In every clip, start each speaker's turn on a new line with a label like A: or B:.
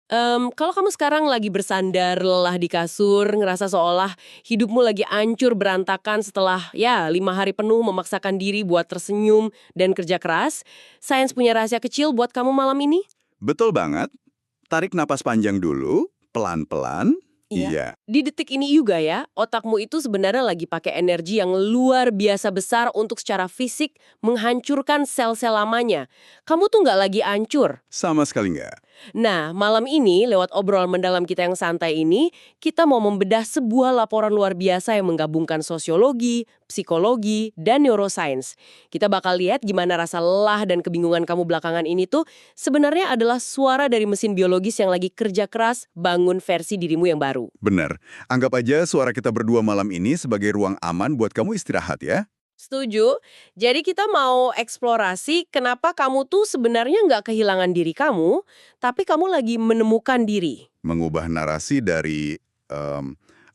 A: Kalau kamu sekarang lagi bersandar lelah di kasur, ngerasa seolah hidupmu lagi hancur berantakan setelah 5 hari penuh memaksakan diri buat tersenyum dan kerja keras, sains punya rahasia kecil buat kamu malam ini?
B: Betul banget. Tarik napas panjang dulu, pelan-pelan.
A: Iya.
B: Iya,
A: Di detik ini juga ya, otakmu itu sebenarnya lagi pakai energi yang luar biasa besar untuk secara fisik menghancurkan sel-sel lamanya. Kamu tuh nggak lagi hancur.
B: sama sekali nggak.
A: Nah, malam ini, lewat obrolan mendalam kita yang santai ini, kita mau membedah sebuah laporan luar biasa yang menggabungkan sosiologi, psikologi, dan neuroscience. Kita bakal lihat gimana rasa lelah dan kebingungan kamu belakangan ini tuh sebenarnya adalah suara dari mesin biologis yang lagi kerja keras bangun versi dirimu yang baru.
B: Benar. Anggap aja suara kita berdua malam ini sebagai ruang aman buat kamu istirahat ya.
A: Setuju? Jadi kita mau eksplorasi kenapa kamu tuh sebenarnya nggak kehilangan diri kamu, tapi kamu lagi menemukan diri.
B: Mengubah narasi dari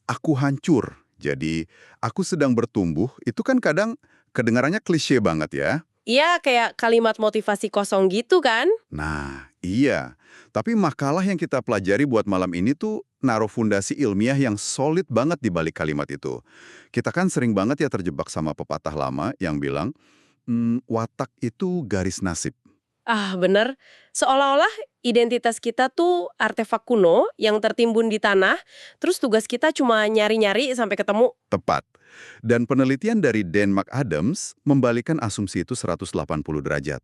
B: aku hancur, jadi aku sedang bertumbuh, itu kan kadang kedengarannya klise banget ya.
A: Iya, kayak kalimat motivasi kosong gitu kan?
B: Nah, iya. Tapi makalah yang kita pelajari buat malam ini tuh naruh fondasi ilmiah yang solid banget di balik kalimat itu. Kita kan sering banget ya terjebak sama pepatah lama yang bilang, watak itu garis nasib.
A: Ah, bener. Seolah-olah identitas kita tuh artefak kuno yang tertimbun di tanah, terus tugas kita cuma nyari-nyari sampai ketemu.
B: Tepat. Dan penelitian dari Dan McAdams membalikan asumsi itu 180 derajat.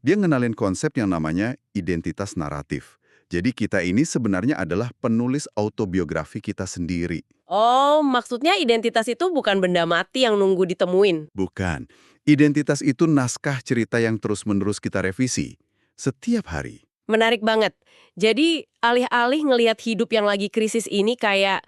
B: Dia ngenalin konsep yang namanya identitas naratif. Jadi kita ini sebenarnya adalah penulis autobiografi kita sendiri.
A: Oh, maksudnya identitas itu bukan benda mati yang nunggu ditemuin.
B: Bukan. Identitas itu naskah cerita yang terus-menerus kita revisi. Setiap hari.
A: Menarik banget. Jadi, alih-alih ngelihat hidup yang lagi krisis ini kayak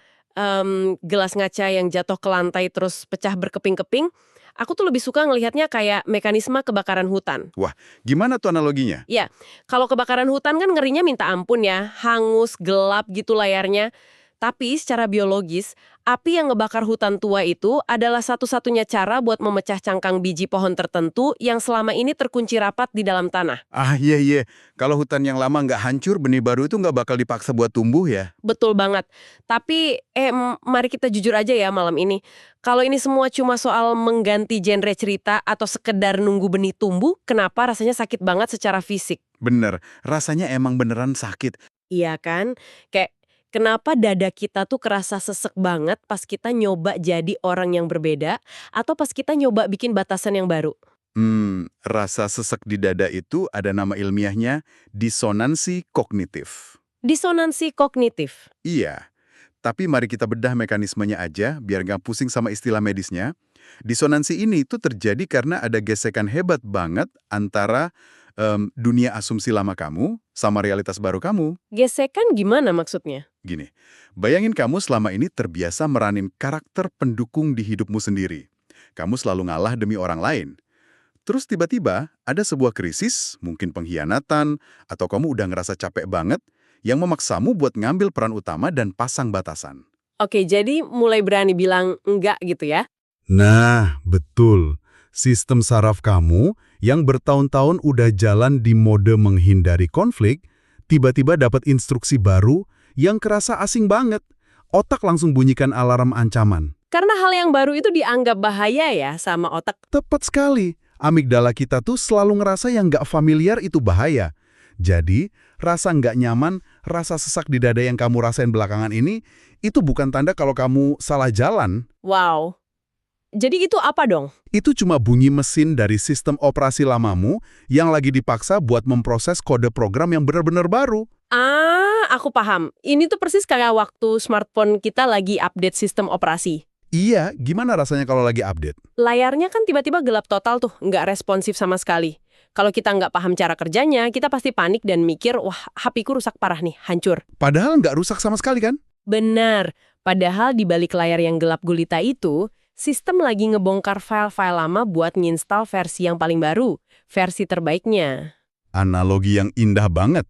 A: gelas ngaca yang jatuh ke lantai terus pecah berkeping-keping, aku tuh lebih suka ngelihatnya kayak mekanisme kebakaran hutan.
B: Wah, gimana tuh analoginya?
A: Ya, kalau kebakaran hutan kan ngerinya minta ampun ya, hangus, gelap gitu layarnya. Tapi secara biologis, api yang ngebakar hutan tua itu adalah satu-satunya cara buat memecah cangkang biji pohon tertentu yang selama ini terkunci rapat di dalam tanah.
B: Ah, iya. Kalau hutan yang lama nggak hancur, benih baru itu nggak bakal dipaksa buat tumbuh ya?
A: Betul banget. Tapi, mari kita jujur aja ya malam ini. Kalau ini semua cuma soal mengganti genre cerita atau sekedar nunggu benih tumbuh, kenapa rasanya sakit banget secara fisik?
B: Bener, rasanya emang beneran sakit.
A: Iya kan? Kayak kenapa dada kita tuh kerasa sesek banget pas kita nyoba jadi orang yang berbeda atau pas kita nyoba bikin batasan yang baru?
B: Rasa sesek di dada itu ada nama ilmiahnya disonansi kognitif.
A: Disonansi kognitif.
B: Iya, tapi mari kita bedah mekanismenya aja biar nggak pusing sama istilah medisnya. Disonansi ini itu terjadi karena ada gesekan hebat banget antara dunia asumsi lama kamu sama realitas baru kamu.
A: Gesekan gimana maksudnya?
B: Gini, bayangin kamu selama ini terbiasa meranin karakter pendukung di hidupmu sendiri. Kamu selalu ngalah demi orang lain. Terus tiba-tiba ada sebuah krisis, mungkin pengkhianatan, atau kamu udah ngerasa capek banget, yang memaksamu buat ngambil peran utama dan pasang batasan.
A: Oke, jadi mulai berani bilang enggak gitu ya?
C: Nah, betul. Sistem saraf kamu yang bertahun-tahun udah jalan di mode menghindari konflik, tiba-tiba dapat instruksi baru yang kerasa asing banget. Otak langsung bunyikan alarm ancaman.
A: Karena hal yang baru itu dianggap bahaya ya sama otak.
C: Tepat sekali. Amigdala kita tuh selalu ngerasa yang nggak familiar itu bahaya. Jadi, rasa nggak nyaman, rasa sesak di dada yang kamu rasain belakangan ini, itu bukan tanda kalau kamu salah jalan.
A: Wow. Jadi itu apa dong?
C: Itu cuma bunyi mesin dari sistem operasi lamamu yang lagi dipaksa buat memproses kode program yang benar-benar baru.
A: Ah, aku paham. Ini tuh persis kayak waktu smartphone kita lagi update sistem operasi.
C: Iya, gimana rasanya kalau lagi update?
A: Layarnya kan tiba-tiba gelap total tuh, nggak responsif sama sekali. Kalau kita nggak paham cara kerjanya, kita pasti panik dan mikir, wah, HP-ku rusak parah nih, hancur.
C: Padahal nggak rusak sama sekali kan?
A: Benar. Padahal di balik layar yang gelap gulita itu, sistem lagi ngebongkar file-file lama buat nginstal versi yang paling baru, versi terbaiknya.
C: Analogi yang indah banget.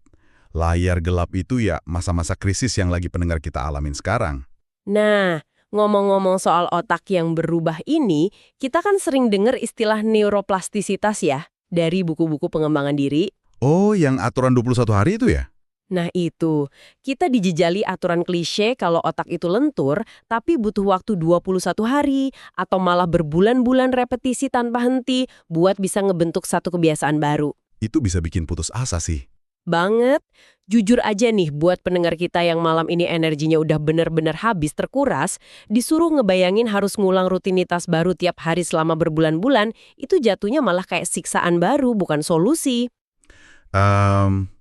C: Layar gelap itu ya masa-masa krisis yang lagi pendengar kita alamin sekarang.
A: Nah, ngomong-ngomong soal otak yang berubah ini, kita kan sering dengar istilah neuroplastisitas ya, dari buku-buku pengembangan diri.
C: Oh, yang aturan 21 hari itu ya?
A: Nah itu, kita dijejali aturan klise kalau otak itu lentur, tapi butuh waktu 21 hari, atau malah berbulan-bulan repetisi tanpa henti buat bisa ngebentuk satu kebiasaan baru.
C: Itu bisa bikin putus asa sih.
A: Banget. Jujur aja nih, buat pendengar kita yang malam ini energinya udah bener-bener habis terkuras, disuruh ngebayangin harus ngulang rutinitas baru tiap hari selama berbulan-bulan, itu jatuhnya malah kayak siksaan baru, bukan solusi.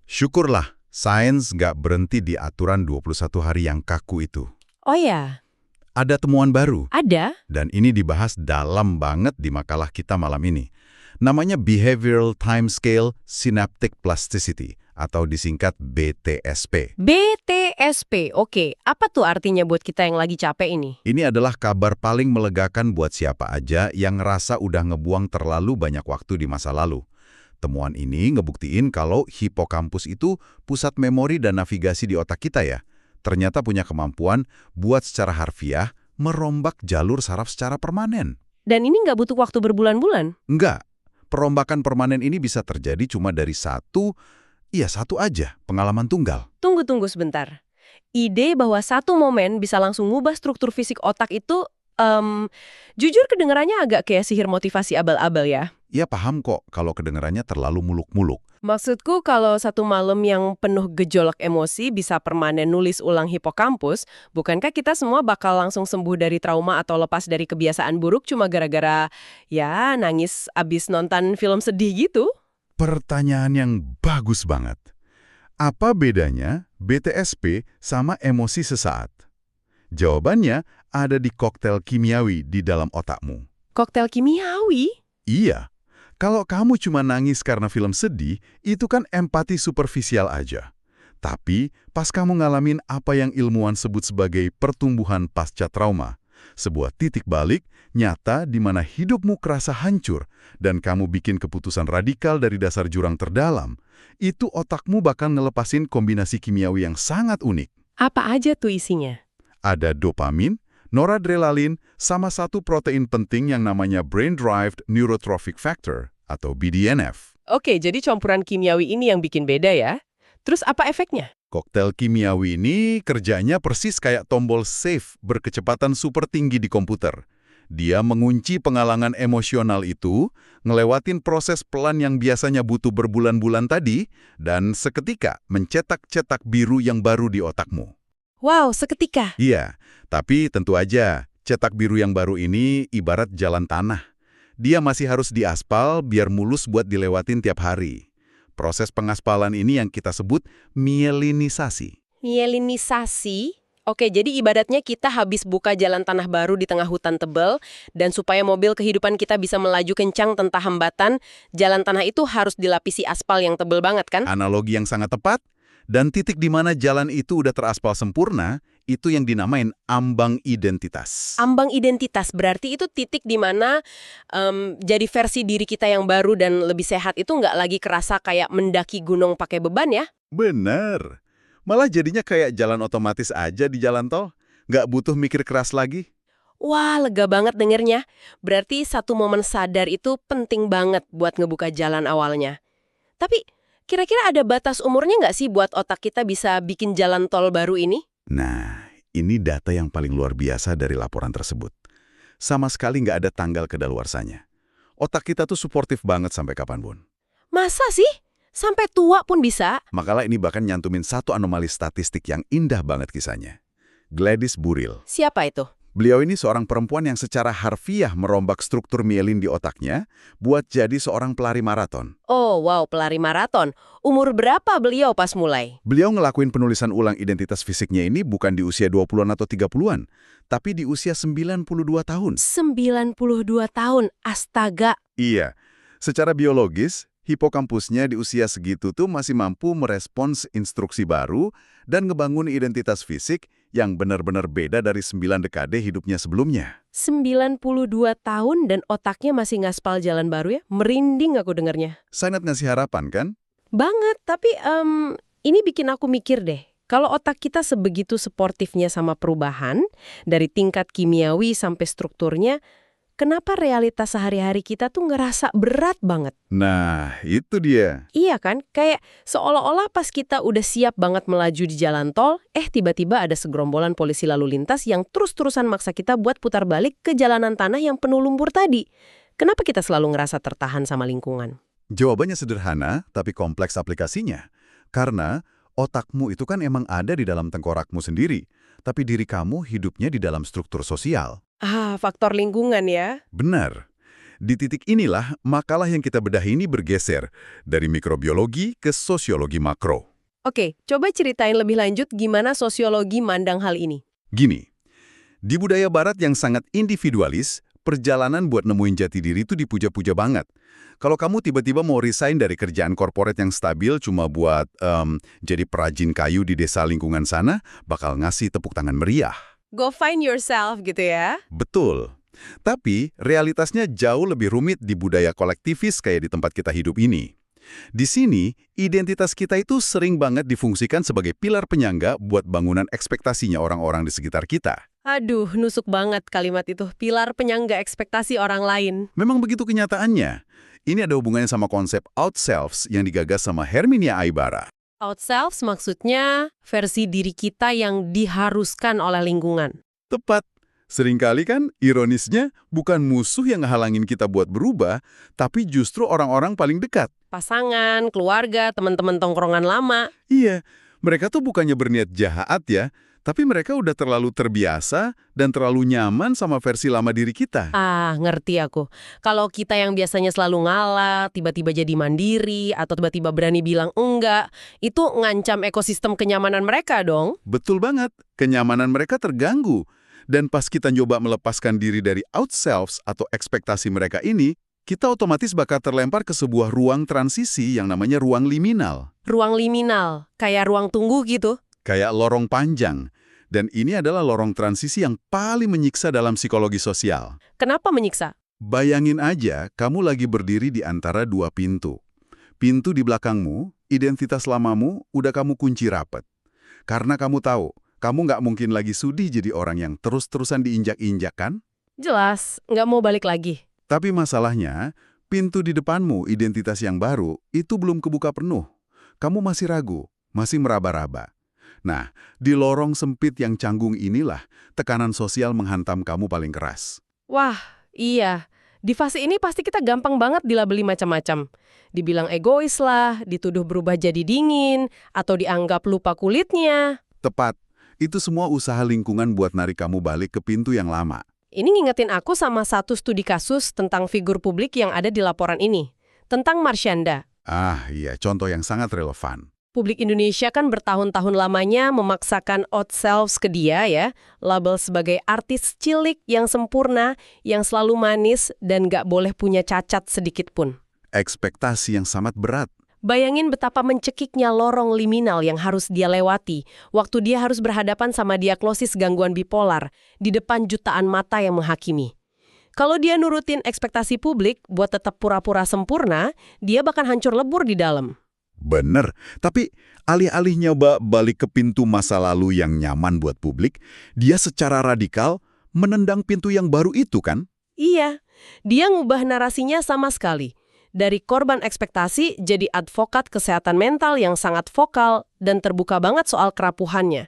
C: Syukurlah, sains nggak berhenti di aturan 21 hari yang kaku itu.
A: Oh ya,
C: Ada temuan baru,
A: ada?
C: dan ini dibahas dalam banget di makalah kita malam ini. Namanya Behavioral Timescale Synaptic Plasticity, atau disingkat BTSP.
A: BTSP, oke. Apa tuh artinya buat kita yang lagi capek ini?
C: Ini adalah kabar paling melegakan buat siapa aja yang ngerasa udah ngebuang terlalu banyak waktu di masa lalu. Temuan ini ngebuktiin kalau hipokampus itu pusat memori dan navigasi di otak kita ya. Ternyata punya kemampuan buat secara harfiah merombak jalur saraf secara permanen.
A: Dan ini nggak butuh waktu berbulan-bulan.
C: Enggak, perombakan permanen ini bisa terjadi cuma dari satu aja, pengalaman tunggal.
A: Tunggu sebentar. Ide bahwa satu momen bisa langsung ngubah struktur fisik otak itu, jujur kedengarannya agak kayak sihir motivasi abal-abal ya.
C: Ya paham kok kalau kedengarannya terlalu muluk-muluk.
A: Maksudku kalau satu malam yang penuh gejolak emosi bisa permanen nulis ulang hipokampus, bukankah kita semua bakal langsung sembuh dari trauma atau lepas dari kebiasaan buruk cuma gara-gara ya nangis abis nonton film sedih gitu?
C: Pertanyaan yang bagus banget. Apa bedanya BTSP sama emosi sesaat? Jawabannya ada di koktail kimiawi di dalam otakmu.
A: Koktail kimiawi?
C: Iya, kalau kamu cuma nangis karena film sedih, itu kan empati superficial aja. Tapi pas kamu ngalamin apa yang ilmuwan sebut sebagai pertumbuhan pasca trauma, sebuah titik balik nyata di mana hidupmu kerasa hancur dan kamu bikin keputusan radikal dari dasar jurang terdalam, itu otakmu bakal ngelepasin kombinasi kimiawi yang sangat unik.
A: Apa aja tuh isinya?
C: Ada dopamin, noradrenalin, sama satu protein penting yang namanya Brain-Derived Neurotrophic Factor, atau BDNF.
A: Oke, jadi campuran kimiawi ini yang bikin beda ya. Terus apa efeknya?
C: Koktail kimiawi ini kerjanya persis kayak tombol save berkecepatan super tinggi di komputer. Dia mengunci penghalangan emosional itu, ngelewatin proses pelan yang biasanya butuh berbulan-bulan tadi, dan seketika mencetak-cetak biru yang baru di otakmu.
A: Wow, seketika.
C: Iya, tapi tentu aja, cetak biru yang baru ini ibarat jalan tanah. Dia masih harus diaspal biar mulus buat dilewatin tiap hari. Proses pengaspalan ini yang kita sebut mielinisasi.
A: Mielinisasi? Oke, jadi ibaratnya kita habis buka jalan tanah baru di tengah hutan tebal, dan supaya mobil kehidupan kita bisa melaju kencang tanpa hambatan, jalan tanah itu harus dilapisi aspal yang tebal banget kan?
C: Analogi yang sangat tepat, dan titik di mana jalan itu udah teraspal sempurna, itu yang dinamain ambang identitas.
A: Ambang identitas berarti itu titik di mana jadi versi diri kita yang baru dan lebih sehat itu nggak lagi kerasa kayak mendaki gunung pakai beban ya?
C: Bener. Malah jadinya kayak jalan otomatis aja di jalan tol. Nggak butuh mikir keras lagi.
A: Wah, lega banget dengernya. Berarti satu momen sadar itu penting banget buat ngebuka jalan awalnya. Tapi kira-kira ada batas umurnya nggak sih buat otak kita bisa bikin jalan tol baru ini?
C: Nah, ini data yang paling luar biasa dari laporan tersebut. Sama sekali nggak ada tanggal kedaluarsanya. Otak kita tuh suportif banget sampai kapanpun.
A: Masa sih? Sampai tua pun bisa?
C: Makalah ini bahkan nyantumin satu anomali statistik yang indah banget kisahnya. Gladys Burrill.
A: Siapa itu?
C: Beliau ini seorang perempuan yang secara harfiah merombak struktur mielin di otaknya buat jadi seorang pelari maraton.
A: Oh, wow, pelari maraton. Umur berapa beliau pas mulai?
C: Beliau ngelakuin penulisan ulang identitas fisiknya ini bukan di usia 20-an atau 30-an, tapi di usia 92 tahun.
A: 92 tahun, astaga.
C: Iya, secara biologis, hipokampusnya di usia segitu tuh masih mampu merespons instruksi baru dan ngebangun identitas fisik yang benar-benar beda dari 9 dekade hidupnya sebelumnya.
A: 92 tahun dan otaknya masih ngaspal jalan baru ya? Merinding aku dengarnya.
C: Sangat ngasih harapan kan?
A: Banget, tapi ini bikin aku mikir deh. Kalau otak kita sebegitu sportifnya sama perubahan, dari tingkat kimiawi sampai strukturnya, kenapa realitas sehari-hari kita tuh ngerasa berat banget?
B: Nah, itu dia.
A: Iya kan? Kayak seolah-olah pas kita udah siap banget melaju di jalan tol, tiba-tiba ada segerombolan polisi lalu lintas yang terus-terusan maksa kita buat putar balik ke jalanan tanah yang penuh lumpur tadi. Kenapa kita selalu ngerasa tertahan sama lingkungan?
B: Jawabannya sederhana, tapi kompleks aplikasinya. Karena otakmu itu kan emang ada di dalam tengkorakmu sendiri, tapi diri kamu hidupnya di dalam struktur sosial.
A: Faktor lingkungan ya.
B: Benar. Di titik inilah, makalah yang kita bedah ini bergeser dari mikrobiologi ke sosiologi makro.
A: Oke, coba ceritain lebih lanjut gimana sosiologi mandang hal ini.
B: Gini, di budaya barat yang sangat individualis, perjalanan buat nemuin jati diri itu dipuja-puja banget. Kalau kamu tiba-tiba mau resign dari kerjaan korporat yang stabil cuma buat jadi perajin kayu di desa lingkungan sana, bakal ngasih tepuk tangan meriah.
A: Go find yourself gitu ya.
B: Betul. Tapi realitasnya jauh lebih rumit di budaya kolektivis kayak di tempat kita hidup ini. Di sini, identitas kita itu sering banget difungsikan sebagai pilar penyangga buat bangunan ekspektasinya orang-orang di sekitar kita.
A: Aduh, nusuk banget kalimat itu. Pilar penyangga ekspektasi orang lain.
B: Memang begitu kenyataannya. Ini ada hubungannya sama konsep outselves yang digagas sama Herminia Aibara.
A: Outselves maksudnya versi diri kita yang diharuskan oleh lingkungan.
B: Tepat. Seringkali kan, ironisnya, bukan musuh yang ngehalangin kita buat berubah, tapi justru orang-orang paling dekat.
A: Pasangan, keluarga, teman-teman tongkrongan lama.
B: Iya, mereka tuh bukannya berniat jahat ya, tapi mereka udah terlalu terbiasa dan terlalu nyaman sama versi lama diri kita.
A: Ngerti aku. Kalau kita yang biasanya selalu ngalah, tiba-tiba jadi mandiri, atau tiba-tiba berani bilang enggak, itu ngancam ekosistem kenyamanan mereka dong.
B: Betul banget, kenyamanan mereka terganggu. Dan pas kita nyoba melepaskan diri dari outselves atau ekspektasi mereka ini, kita otomatis bakal terlempar ke sebuah ruang transisi yang namanya ruang liminal.
A: Ruang liminal, kayak ruang tunggu gitu.
B: Kayak lorong panjang. Dan ini adalah lorong transisi yang paling menyiksa dalam psikologi sosial.
A: Kenapa menyiksa?
B: Bayangin aja, kamu lagi berdiri di antara dua pintu. Pintu di belakangmu, identitas lamamu, udah kamu kunci rapat. Karena kamu tahu, kamu nggak mungkin lagi sudi jadi orang yang terus-terusan diinjak-injak kan?
A: Jelas, nggak mau balik lagi.
B: Tapi masalahnya, pintu di depanmu, identitas yang baru, itu belum kebuka penuh. Kamu masih ragu, masih meraba-raba. Nah, di lorong sempit yang canggung inilah, tekanan sosial menghantam kamu paling keras.
A: Wah, iya. Di fase ini pasti kita gampang banget dilabeli macam-macam. Dibilang egois lah, dituduh berubah jadi dingin, atau dianggap lupa kulitnya.
B: Tepat, itu semua usaha lingkungan buat narik kamu balik ke pintu yang lama.
A: Ini ngingetin aku sama satu studi kasus tentang figur publik yang ada di laporan ini. Tentang Marsyanda.
B: Iya, contoh yang sangat relevan.
A: Publik Indonesia kan bertahun-tahun lamanya memaksakan outselves ke dia ya, label sebagai artis cilik yang sempurna, yang selalu manis, dan gak boleh punya cacat sedikit pun.
B: Ekspektasi yang sangat berat.
A: Bayangin betapa mencekiknya lorong liminal yang harus dia lewati, waktu dia harus berhadapan sama diagnosis gangguan bipolar, di depan jutaan mata yang menghakimi. Kalau dia nurutin ekspektasi publik buat tetap pura-pura sempurna, dia bahkan hancur lebur di dalam.
B: Bener, tapi alih-alih nyoba balik ke pintu masa lalu yang nyaman buat publik, dia secara radikal menendang pintu yang baru itu kan?
A: Iya, dia ngubah narasinya sama sekali. Dari korban ekspektasi jadi advokat kesehatan mental yang sangat vokal dan terbuka banget soal kerapuhannya.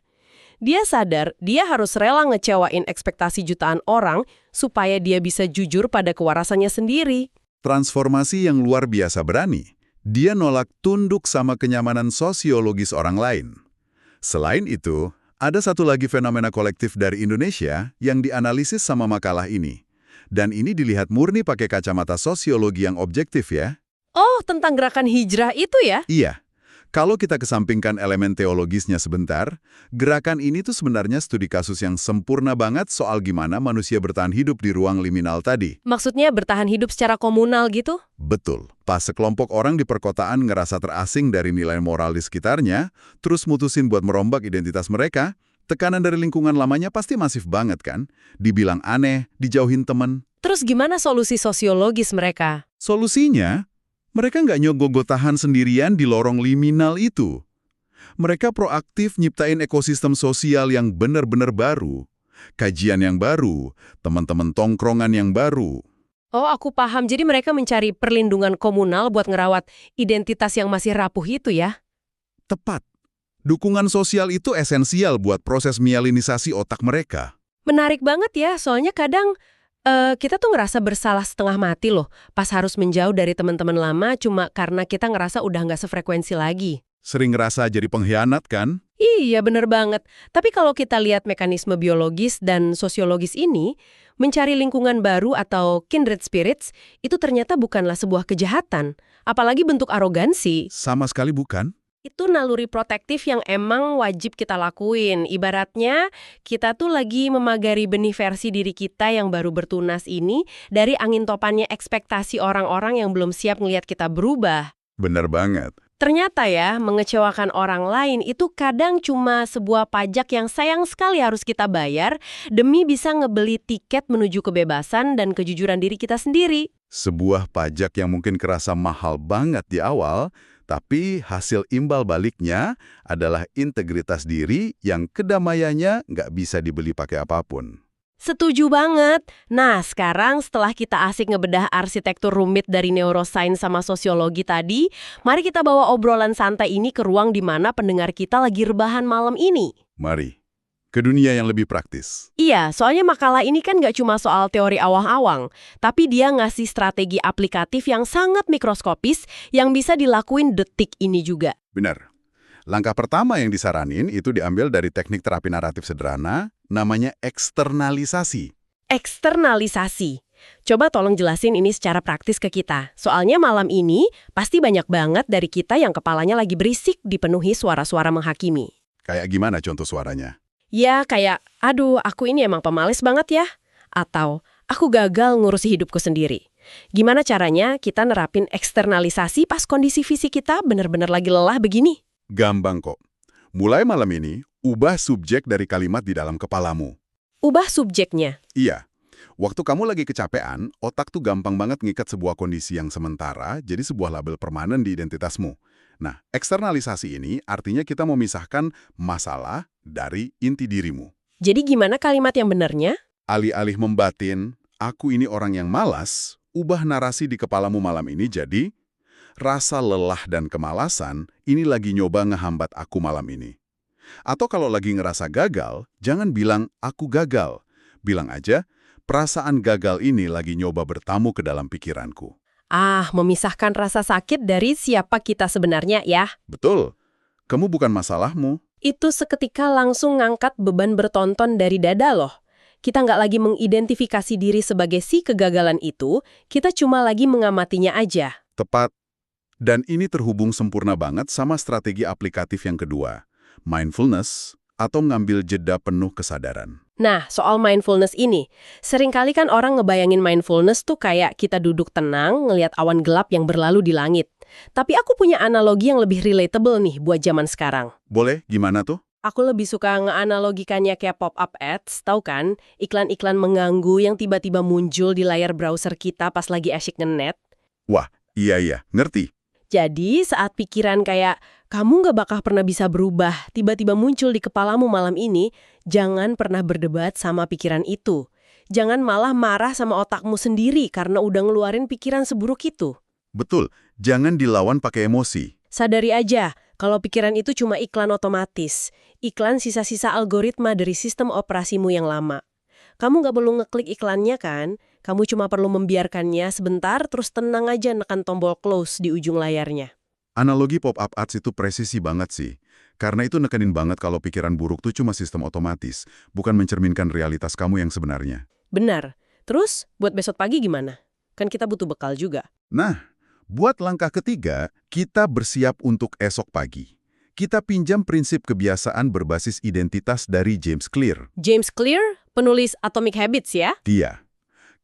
A: Dia sadar dia harus rela ngecewain ekspektasi jutaan orang supaya dia bisa jujur pada kewarasannya sendiri.
B: Transformasi yang luar biasa berani. Dia nolak tunduk sama kenyamanan sosiologis orang lain. Selain itu, ada satu lagi fenomena kolektif dari Indonesia yang dianalisis sama makalah ini. Dan ini dilihat murni pakai kacamata sosiologi yang objektif ya.
A: Oh, tentang gerakan hijrah itu ya?
B: Iya. Kalau kita kesampingkan elemen teologisnya sebentar, gerakan ini tuh sebenarnya studi kasus yang sempurna banget soal gimana manusia bertahan hidup di ruang liminal tadi.
A: Maksudnya bertahan hidup secara komunal gitu?
B: Betul. Pas sekelompok orang di perkotaan ngerasa terasing dari nilai moral di sekitarnya, terus mutusin buat merombak identitas mereka, tekanan dari lingkungan lamanya pasti masif banget kan? Dibilang aneh, dijauhin temen.
A: Terus gimana solusi sosiologis mereka?
B: Solusinya, mereka nggak nyogok tahan sendirian di lorong liminal itu. Mereka proaktif nyiptain ekosistem sosial yang benar-benar baru. kajian yang baru, teman-teman tongkrongan yang baru.
A: Oh, aku paham. Jadi mereka mencari perlindungan komunal buat ngerawat identitas yang masih rapuh itu ya?
B: Tepat. Dukungan sosial itu esensial buat proses mielinisasi otak mereka.
A: Menarik banget ya, soalnya kadang kita tuh ngerasa bersalah setengah mati loh pas harus menjauh dari teman-teman lama cuma karena kita ngerasa udah nggak sefrekuensi lagi.
B: Sering ngerasa jadi pengkhianat kan?
A: Iya, bener banget. Tapi kalau kita lihat mekanisme biologis dan sosiologis ini, mencari lingkungan baru atau kindred spirits itu ternyata bukanlah sebuah kejahatan, apalagi bentuk arogansi.
B: Sama sekali bukan.
A: Itu naluri protektif yang emang wajib kita lakuin. Ibaratnya, kita tuh lagi memagari benih versi diri kita yang baru bertunas ini dari angin topannya ekspektasi orang-orang yang belum siap ngelihat kita berubah.
B: Bener banget.
A: Ternyata ya, mengecewakan orang lain itu kadang cuma sebuah pajak yang sayang sekali harus kita bayar demi bisa ngebeli tiket menuju kebebasan dan kejujuran diri kita sendiri.
B: Sebuah pajak yang mungkin kerasa mahal banget di awal, tapi hasil imbal baliknya adalah integritas diri yang kedamaiannya nggak bisa dibeli pakai apapun.
A: Setuju banget. Nah, sekarang setelah kita asik ngebedah arsitektur rumit dari neuroscience sama sosiologi tadi, mari kita bawa obrolan santai ini ke ruang di mana pendengar kita lagi rebahan malam ini.
B: Mari, ke dunia yang lebih praktis.
A: Iya, soalnya makalah ini kan nggak cuma soal teori awang-awang, tapi dia ngasih strategi aplikatif yang sangat mikroskopis yang bisa dilakuin detik ini juga.
B: Benar. Langkah pertama yang disaranin itu diambil dari teknik terapi naratif sederhana, namanya eksternalisasi.
A: Eksternalisasi. Coba tolong jelasin ini secara praktis ke kita. Soalnya malam ini pasti banyak banget dari kita yang kepalanya lagi berisik dipenuhi suara-suara menghakimi.
B: Kayak gimana contoh suaranya?
A: Ya kayak, aduh aku ini emang pemalis banget ya. Atau, aku gagal ngurusi hidupku sendiri. Gimana caranya kita nerapin eksternalisasi pas kondisi fisik kita bener-bener lagi lelah begini?
B: Gampang kok. Mulai malam ini, ubah subjek dari kalimat di dalam kepalamu.
A: Ubah subjeknya.
B: Iya. Waktu kamu lagi kecapean, otak tuh gampang banget ngikat sebuah kondisi yang sementara jadi sebuah label permanen di identitasmu. Nah, eksternalisasi ini artinya kita memisahkan masalah dari inti dirimu.
A: Jadi gimana kalimat yang benernya?
B: Alih-alih membatin, aku ini orang yang malas, ubah narasi di kepalamu malam ini jadi, rasa lelah dan kemalasan ini lagi nyoba ngehambat aku malam ini. Atau kalau lagi ngerasa gagal, jangan bilang aku gagal. Bilang aja, perasaan gagal ini lagi nyoba bertamu ke dalam pikiranku.
A: Memisahkan rasa sakit dari siapa kita sebenarnya ya.
B: Betul. Kamu bukan masalahmu.
A: Itu seketika langsung ngangkat beban bertonton dari dada loh. Kita nggak lagi mengidentifikasi diri sebagai si kegagalan itu, kita cuma lagi mengamatinya aja.
B: Tepat. Dan ini terhubung sempurna banget sama strategi aplikatif yang kedua, mindfulness atau ngambil jeda penuh kesadaran.
A: Nah, soal mindfulness ini, seringkali kan orang ngebayangin mindfulness tuh kayak kita duduk tenang ngelihat awan gelap yang berlalu di langit. Tapi aku punya analogi yang lebih relatable nih buat zaman sekarang.
B: Boleh, gimana tuh?
A: Aku lebih suka ngeanalogikannya kayak pop-up ads, tahu kan? Iklan-iklan mengganggu yang tiba-tiba muncul di layar browser kita pas lagi asyik ngenet.
B: Wah, iya, ngerti.
A: Jadi saat pikiran kayak, kamu nggak bakal pernah bisa berubah, tiba-tiba muncul di kepalamu malam ini, jangan pernah berdebat sama pikiran itu. Jangan malah marah sama otakmu sendiri karena udah ngeluarin pikiran seburuk itu.
B: Betul, jangan dilawan pakai emosi.
A: Sadari aja, kalau pikiran itu cuma iklan otomatis. Iklan sisa-sisa algoritma dari sistem operasimu yang lama. Kamu nggak perlu ngeklik iklannya kan? Kamu cuma perlu membiarkannya sebentar terus tenang aja nekan tombol close di ujung layarnya.
B: Analogi pop-up ads itu presisi banget sih. Karena itu nekenin banget kalau pikiran buruk tuh cuma sistem otomatis, bukan mencerminkan realitas kamu yang sebenarnya.
A: Benar. Terus, buat besok pagi gimana? Kan kita butuh bekal juga.
B: Nah, buat langkah ketiga, kita bersiap untuk esok pagi. Kita pinjam prinsip kebiasaan berbasis identitas dari James Clear.
A: James Clear, penulis Atomic Habits ya?
B: Dia.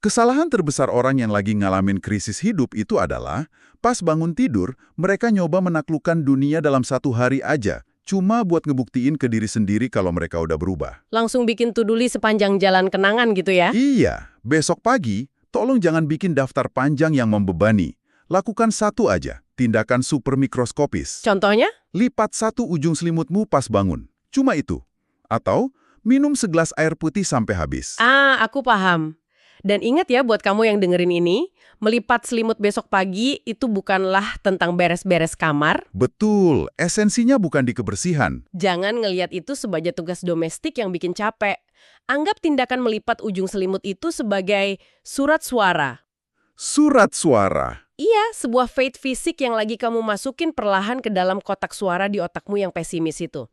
B: Kesalahan terbesar orang yang lagi ngalamin krisis hidup itu adalah, pas bangun tidur, mereka nyoba menaklukkan dunia dalam satu hari aja, cuma buat ngebuktiin ke diri sendiri kalau mereka udah berubah.
A: Langsung bikin to-do list sepanjang jalan kenangan gitu ya?
B: Iya, besok pagi, tolong jangan bikin daftar panjang yang membebani. Lakukan satu aja, tindakan super mikroskopis.
A: Contohnya?
B: Lipat satu ujung selimutmu pas bangun. Cuma itu. Atau, minum segelas air putih sampai habis.
A: Aku paham. Dan ingat ya buat kamu yang dengerin ini, melipat selimut besok pagi itu bukanlah tentang beres-beres kamar.
B: Betul, esensinya bukan di kebersihan.
A: Jangan ngelihat itu sebagai tugas domestik yang bikin capek. Anggap tindakan melipat ujung selimut itu sebagai surat suara.
B: Surat suara.
A: Iya, sebuah fade fisik yang lagi kamu masukin perlahan ke dalam kotak suara di otakmu yang pesimis itu.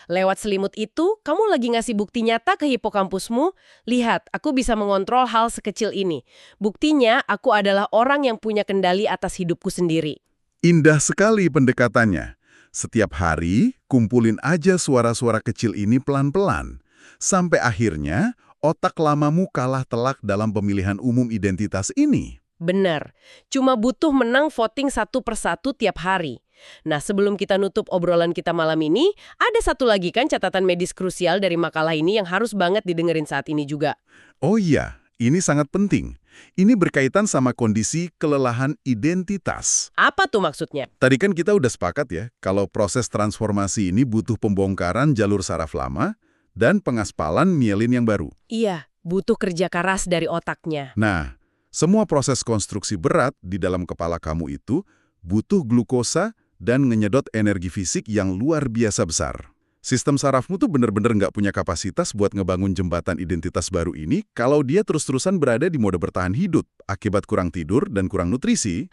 A: Lewat selimut itu, kamu lagi ngasih bukti nyata ke hipokampusmu. Lihat, aku bisa mengontrol hal sekecil ini. Buktinya, aku adalah orang yang punya kendali atas hidupku sendiri.
B: Indah sekali pendekatannya. Setiap hari, kumpulin aja suara-suara kecil ini pelan-pelan. Sampai akhirnya, otak lamamu kalah telak dalam pemilihan umum identitas ini.
A: Benar, cuma butuh menang voting satu persatu tiap hari. Nah, sebelum kita nutup obrolan kita malam ini, ada satu lagi kan catatan medis krusial dari makalah ini yang harus banget didengerin saat ini juga.
B: Oh iya, ini sangat penting. Ini berkaitan sama kondisi kelelahan identitas.
A: Apa tuh maksudnya?
B: Tadi kan kita udah sepakat ya, kalau proses transformasi ini butuh pembongkaran jalur saraf lama dan pengaspalan mielin yang baru.
A: Iya, butuh kerja keras dari otaknya.
B: Nah, semua proses konstruksi berat di dalam kepala kamu itu butuh glukosa dan ngenyedot energi fisik yang luar biasa besar. Sistem sarafmu tuh bener-bener nggak punya kapasitas buat ngebangun jembatan identitas baru ini kalau dia terus-terusan berada di mode bertahan hidup akibat kurang tidur dan kurang nutrisi.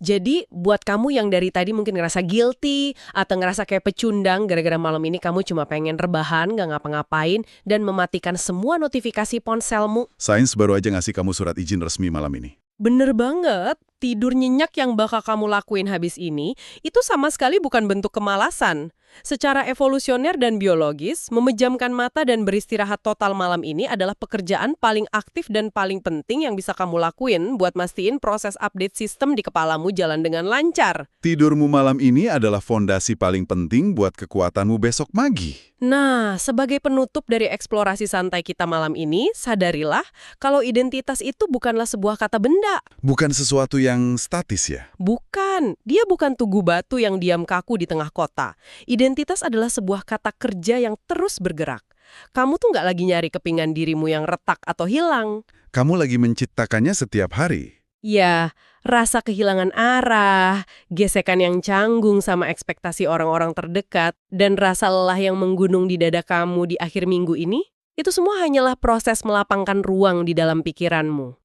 A: Jadi buat kamu yang dari tadi mungkin ngerasa guilty atau ngerasa kayak pecundang gara-gara malam ini kamu cuma pengen rebahan, nggak ngapa-ngapain, dan mematikan semua notifikasi ponselmu.
B: Sains baru aja ngasih kamu surat izin resmi malam ini.
A: Bener banget, tidur nyenyak yang bakal kamu lakuin habis ini, itu sama sekali bukan bentuk kemalasan. Secara evolusioner dan biologis, memejamkan mata dan beristirahat total malam ini adalah pekerjaan paling aktif dan paling penting yang bisa kamu lakuin buat mastiin proses update sistem di kepalamu jalan dengan lancar.
B: Tidurmu malam ini adalah fondasi paling penting buat kekuatanmu besok pagi.
A: Nah, sebagai penutup dari eksplorasi santai kita malam ini, sadarilah kalau identitas itu bukanlah sebuah kata benda.
B: Bukan sesuatu yang statis ya?
A: Bukan, dia bukan tugu batu yang diam kaku di tengah kota. Identitas adalah sebuah kata kerja yang terus bergerak. Kamu tuh nggak lagi nyari kepingan dirimu yang retak atau hilang.
B: Kamu lagi menciptakannya setiap hari.
A: Ya, rasa kehilangan arah, gesekan yang canggung sama ekspektasi orang-orang terdekat, dan rasa lelah yang menggunung di dada kamu di akhir minggu ini, itu semua hanyalah proses melapangkan ruang di dalam pikiranmu.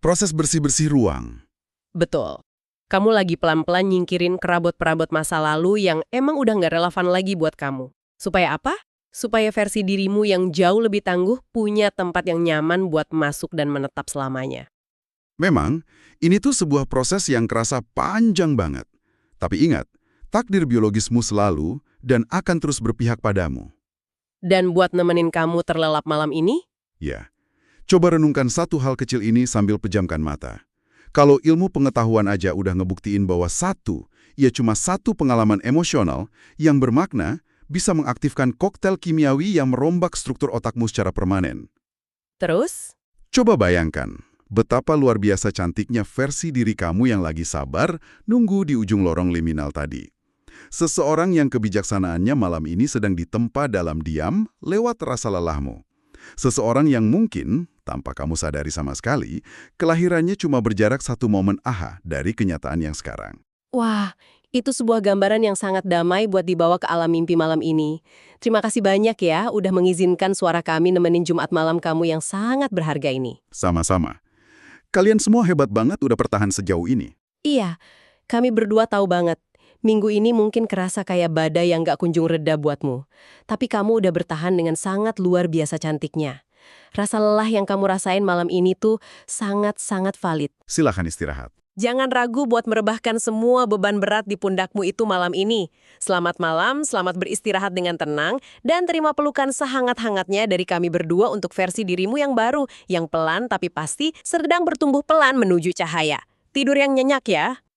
B: Proses bersih-bersih ruang.
A: Betul. Kamu lagi pelan-pelan nyingkirin kerabot-perabot masa lalu yang emang udah nggak relevan lagi buat kamu. Supaya apa? Supaya versi dirimu yang jauh lebih tangguh punya tempat yang nyaman buat masuk dan menetap selamanya.
B: Memang, ini tuh sebuah proses yang kerasa panjang banget. Tapi ingat, takdir biologismu selalu dan akan terus berpihak padamu.
A: Dan buat nemenin kamu terlelap malam ini,
B: Ya, coba renungkan satu hal kecil ini sambil pejamkan mata. Kalau ilmu pengetahuan aja udah ngebuktiin bahwa cuma satu pengalaman emosional yang bermakna bisa mengaktifkan koktail kimiawi yang merombak struktur otakmu secara permanen.
A: terus,
B: Coba bayangkan, betapa luar biasa cantiknya versi diri kamu yang lagi sabar nunggu di ujung lorong liminal tadi. Seseorang yang kebijaksanaannya malam ini sedang ditempa dalam diam lewat rasa lelahmu. Seseorang yang mungkin, tanpa kamu sadari sama sekali, kelahirannya cuma berjarak satu momen aha dari kenyataan yang sekarang.
A: wah, itu sebuah gambaran yang sangat damai buat dibawa ke alam mimpi malam ini. Terima kasih banyak ya udah mengizinkan suara kami nemenin Jumat malam kamu yang sangat berharga ini.
B: Sama-sama. Kalian semua hebat banget udah bertahan sejauh ini.
A: Iya, kami berdua tahu banget. Minggu ini mungkin kerasa kayak badai yang gak kunjung reda buatmu. Tapi kamu udah bertahan dengan sangat luar biasa cantiknya. Rasa lelah yang kamu rasain malam ini tuh sangat-sangat valid.
B: Silahkan istirahat.
A: Jangan ragu buat merebahkan semua beban berat di pundakmu itu malam ini. Selamat malam, selamat beristirahat dengan tenang, dan terima pelukan sehangat-hangatnya dari kami berdua untuk versi dirimu yang baru, yang pelan tapi pasti sedang bertumbuh pelan menuju cahaya. Tidur yang nyenyak ya.